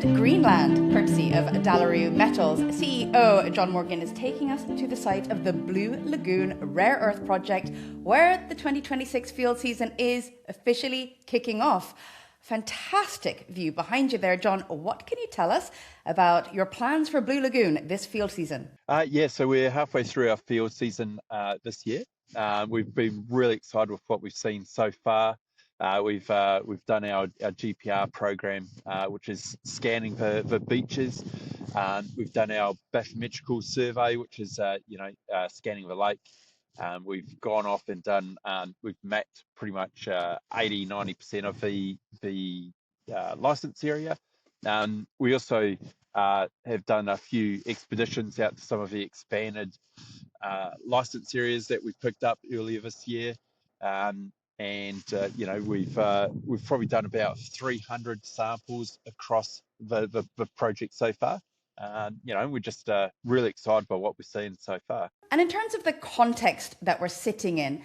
Southern Greenland, courtesy of Dalaroo Metals. CEO John Morgan is taking us to the site of the Blue Lagoon Rare Earth Project, where the 2026 field season is officially kicking off. Fantastic view behind you there, John. What can you tell us about your plans for Blue Lagoon this field season? So we're halfway through our field season this year. We've been really excited with what we've seen so far. We've done our GPR program, which is scanning the beaches. We've done our bathymetrical survey, which is scanning the lake. We've gone off and done. We've mapped pretty much 80-90% of the license area. We also have done a few expeditions out to some of the expanded license areas that we picked up earlier this year. We've probably done about 300 samples across the project so far. We're just really excited by what we're seeing so far. And in terms of the context that we're sitting in,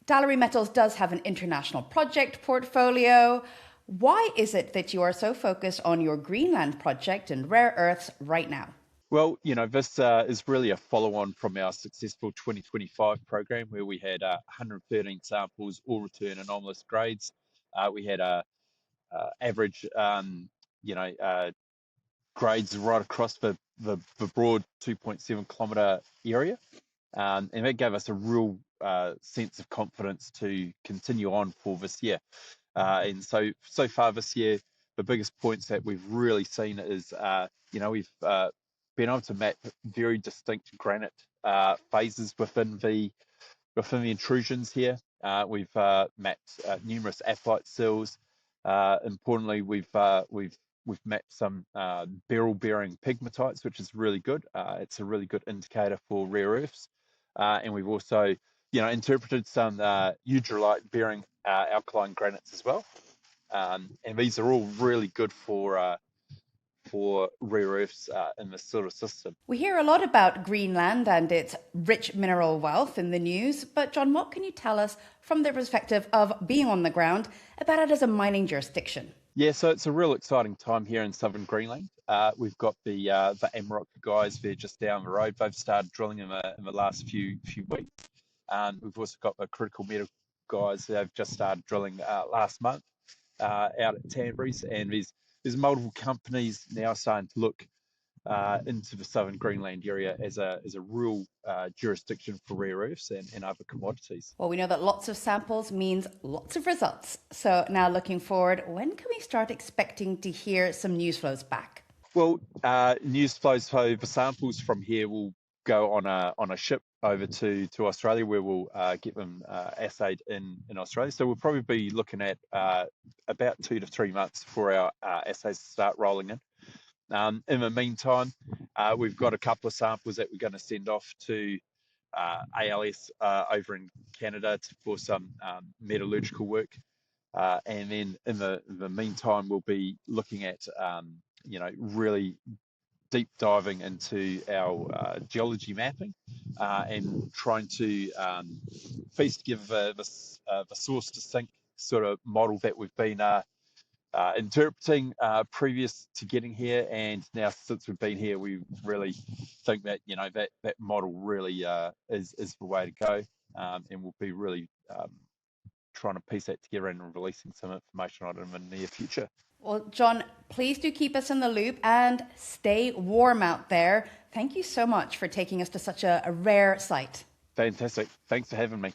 Dalaroo Metals does have an international project portfolio. Why is it that you are so focused on your Greenland project and rare earths right now? Well, this is really a follow-on from our successful 2025 program, where we had 113 samples, all return anomalous grades. We had average, grades right across the broad 2.7 kilometre area, and that gave us a real sense of confidence to continue on for this year. And so far this year, the biggest points that we've really seen is, we've been able to map very distinct granite phases within the intrusions here. We've mapped numerous apatite sills. Importantly, we've mapped some beryl-bearing pegmatites, which is really good. It's a really good indicator for rare earths. And we've also, interpreted some eudrolite-bearing alkaline granites as well. And these are all really good for rare earths in this sort of system. We hear a lot about Greenland and its rich mineral wealth in the news, but John, what can you tell us from the perspective of being on the ground about it as a mining jurisdiction? Yeah, so it's a real exciting time here in Southern Greenland. We've got the Amrock guys there just down the road. They've started drilling in the last few weeks. We've also got the critical metal guys that have just started drilling last month out at Tanbury's, and there's multiple companies now starting to look into the Southern Greenland area as a real jurisdiction for rare earths and other commodities. Well, we know that lots of samples means lots of results. So now looking forward, when can we start expecting to hear some news flows back? Well, news flows, so the samples from here will go on a ship over to Australia, where we'll get them assayed in Australia. So we'll probably be looking at about 2 to 3 months for our assays to start rolling in. In the meantime, we've got a couple of samples that we're going to send off to ALS over in Canada for some metallurgical work. And then in the meantime, we'll be looking at really deep diving into our geology mapping and trying to piece together the source to sink sort of model that we've been interpreting previous to getting here. And now since we've been here, we really think that that model really is the way to go, and we'll be really trying to piece that together and releasing some information on it in the near future. Well, John, please do keep us in the loop and stay warm out there. Thank you so much for taking us to such a rare site. Fantastic. Thanks for having me.